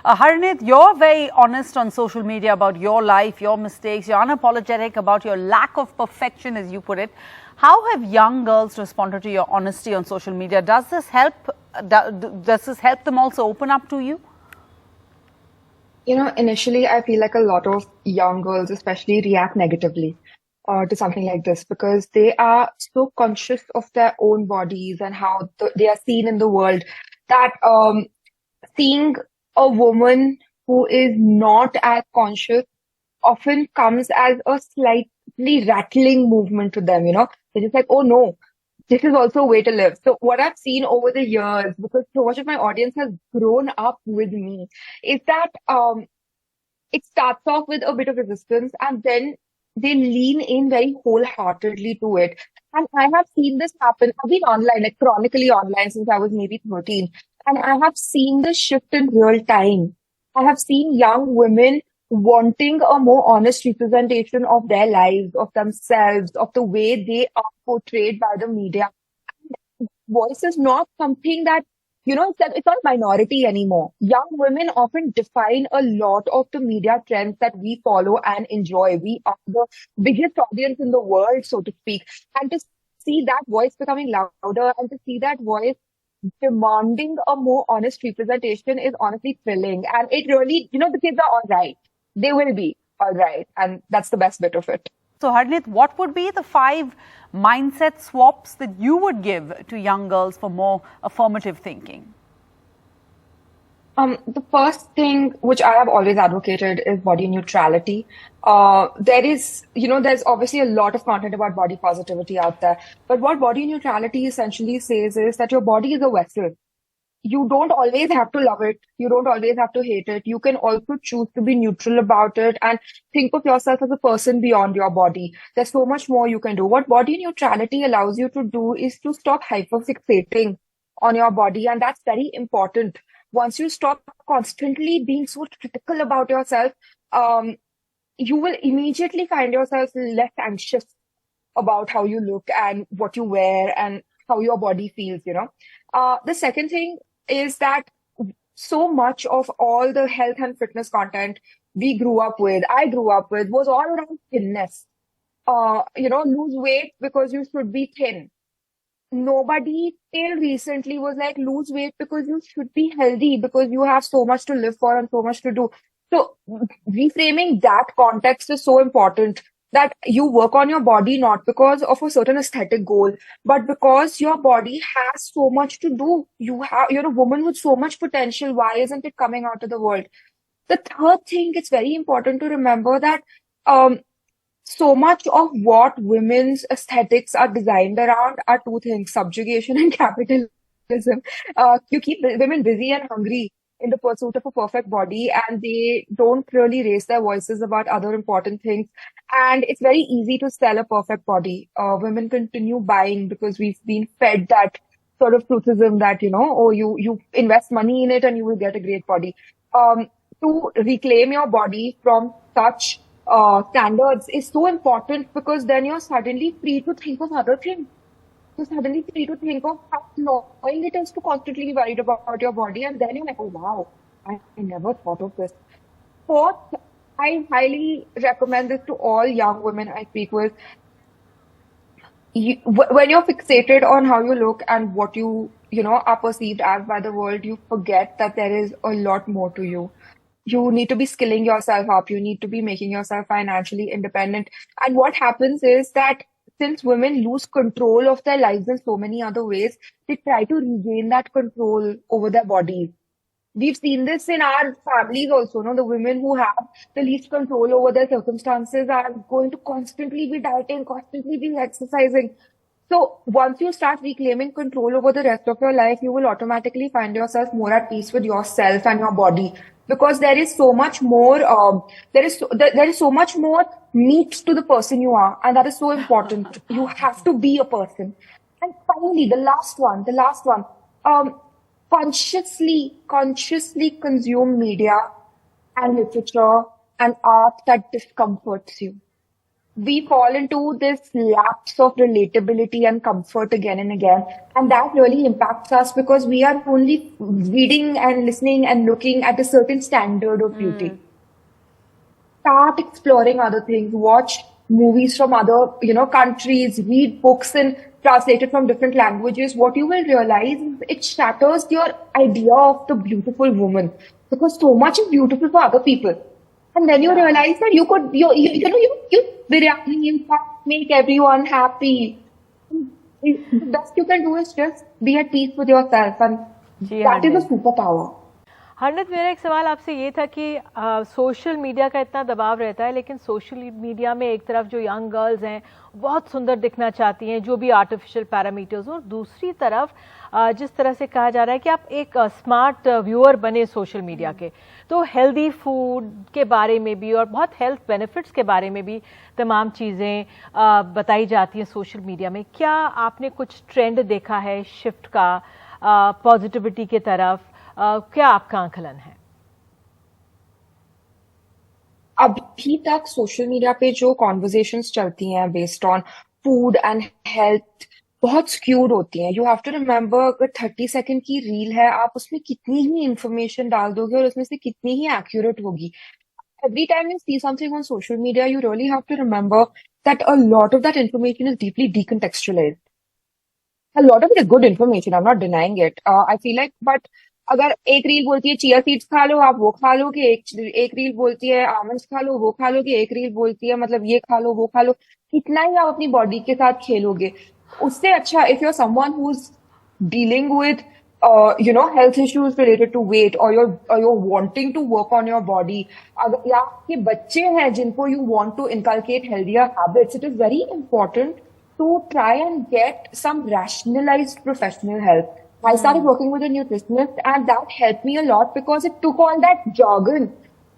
Harnidh, you're very honest on social media about your life, your mistakes. You're unapologetic about your lack of perfection, as you put it. How have young girls responded to your honesty on social media? Does this help? Does this help them also open up to you? Initially, I feel like a lot of young girls, especially, react negatively to something like this because they are so conscious of their own bodies and how they are seen in the world that seeing a woman who is not as conscious often comes as a slightly rattling movement to them. They're just like, oh no, this is also a way to live. So what I've seen over the years, because so much of my audience has grown up with me, is that it starts off with a bit of resistance and then they lean in very wholeheartedly to it. And I have seen this happen. I've been online, like chronically online since I was maybe 13. And I have seen the shift in real time. I have seen young women wanting a more honest representation of their lives, of themselves, of the way they are portrayed by the media. Voice is not something that, it's not a minority anymore. Young women often define a lot of the media trends that we follow and enjoy. We are the biggest audience in the world, so to speak. And to see that voice becoming louder and to see that voice demanding a more honest representation is honestly thrilling. And it really, the kids are all right. They will be all right. And that's the best bit of it. So, Harnidh, what would be the 5 mindset swaps that you would give to young girls for more affirmative thinking? The first thing which I have always advocated is body neutrality. There's obviously a lot of content about body positivity out there, but what body neutrality essentially says is that your body is a vessel. You don't always have to love it. You don't always have to hate it. You can also choose to be neutral about it and think of yourself as a person beyond your body. There's so much more you can do. What body neutrality allows you to do is to stop hyperfixating on your body. And that's very important. Once you stop constantly being so critical about yourself, you will immediately find yourself less anxious about how you look and what you wear and how your body feels. The second thing is that so much of all the health and fitness content I grew up with, was all around thinness. Lose weight because you should be thin. Nobody till recently was like, lose weight because you should be healthy, because you have so much to live for and so much to do. So reframing that context is so important, that you work on your body not because of a certain aesthetic goal, but because your body has so much to do. You're a woman with so much potential. Why isn't it coming out to the world? The third thing, it's very important to remember that so much of what women's aesthetics are designed around are two things: subjugation and capitalism. You keep women busy and hungry in the pursuit of a perfect body, and they don't really raise their voices about other important things. And it's very easy to sell a perfect body. Women continue buying because we've been fed that sort of truthism that, oh, you invest money in it and you will get a great body. To reclaim your body from such standards is so important, because then you're suddenly free to think of other things. You're suddenly free to think of how annoying it is to constantly be worried about your body, and then you're like, oh wow, I never thought of this. Fourth, I highly recommend this to all young women I speak with. When you're fixated on how you look and what you are perceived as by the world, you forget that there is a lot more to you. You need to be skilling yourself up. You need to be making yourself financially independent. And what happens is that since women lose control of their lives in so many other ways, they try to regain that control over their bodies. We've seen this in our families also. No, the women who have the least control over their circumstances are going to constantly be dieting, constantly be exercising. So once you start reclaiming control over the rest of your life, you will automatically find yourself more at peace with yourself and your body, because there is so much more. There is so much more meat to the person you are, and that is so important. You have to be a person. And finally, the last one. Consciously consume media and literature and art that discomforts you. we fall into this lapse of relatability and comfort again and again. And that really impacts us because we are only reading and listening and looking at a certain standard of beauty. Start exploring other things, watch movies from other, countries, read books and translated from different languages. What you will realize is it shatters your idea of the beautiful woman because so much is beautiful for other people. And then you realize that you could, biryani, you can make everyone happy. The best you can do is just be at peace with yourself, and that is a superpower. Harneet, मेरा एक सवाल आपसे ये था कि social media का इतना दबाव रहता है, लेकिन सोशल मीडिया में एक तरफ जो यंग गर्ल्स हैं बहुत सुंदर दिखना चाहती हैं, जो भी आर्टिफिशियल पैरामीटर्स, और दूसरी तरफ जिस तरह से कहा जा रहा है कि आप एक स्मार्ट व्यूअर बने सोशल मीडिया के, तो हेल्दी फूड के बारे में भी और बहुत हेल्थ बेनिफिट्स के बारे में भी तमाम चीज़ें बताई जाती हैं सोशल मीडिया में. क्या आपने कुछ ट्रेंड देखा है शिफ्ट का पॉजिटिविटी के तरफ? क्या आपका आंकलन है? अभी तक सोशल मीडिया पे जो कॉन्वर्जेशंस चलती हैं based on food and health बहुत स्क्यूड होती हैं. यू हैव टू रिमेम्बर, अगर 30 सेकंड की रील है, आप उसमें कितनी ही इंफॉर्मेशन डाल दोगे और उसमें से कितनी ही एक्यूरेट होगी. Every time you see something on social media, you really have to remember that a lot of that information is deeply decontextualized. A lot of it is good information. I'm not denying it. I feel like, but अगर एक reel बोलती है chia seeds खा लो, आप वो खा लोगे. एक रील बोलती है आमंड्स खा लो, वो खा लोगे. एक रील बोलती है मतलब ये खा लो, वो खा लो. कितना ही आप अपनी बॉडी के साथ खेलोगे. उससे अच्छा, if you're someone who's dealing with health issues related to weight, or you're wanting to work on your body, अगर या आपके बच्चे हैं जिनको you want to inculcate healthier habits, it is very important to try and get some rationalized professional help. I started working with a nutritionist, and that helped me a lot because it took all that jargon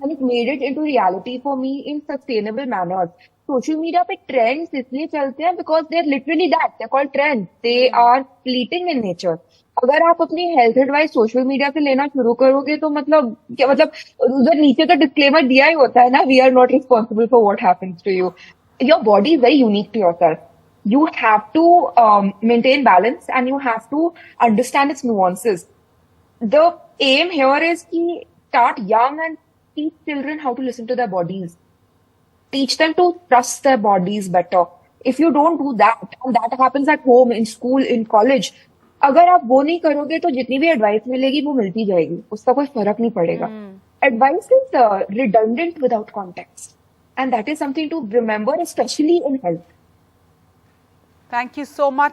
and it made it into reality for me in sustainable manners. Social media पे trends इसलिए चलते हैं because they're literally that. They're called trends. They are fleeting in nature. अगर आप अपनी health advice social media से लेना शुरू करोगे तो मतलब क्या, मतलब उधर नीचे तो डिस्क्लेमर दिया ही होता है ना, we are not responsible for what happens to you. Your body is very unique to yourself. You have to maintain balance, and you have to understand its nuances. The aim here is to start young and teach children how to listen to their bodies. Teach them to trust their bodies better. If you don't do that, and that happens at home, in school, in college, अगर आप वो नहीं करोगे तो जितनी भी advice मिलेगी वो मिलती जाएगी, उसका कोई फर्क नहीं पड़ेगा. Advice is redundant without context, and that is something to remember, especially in health. Thank you so much.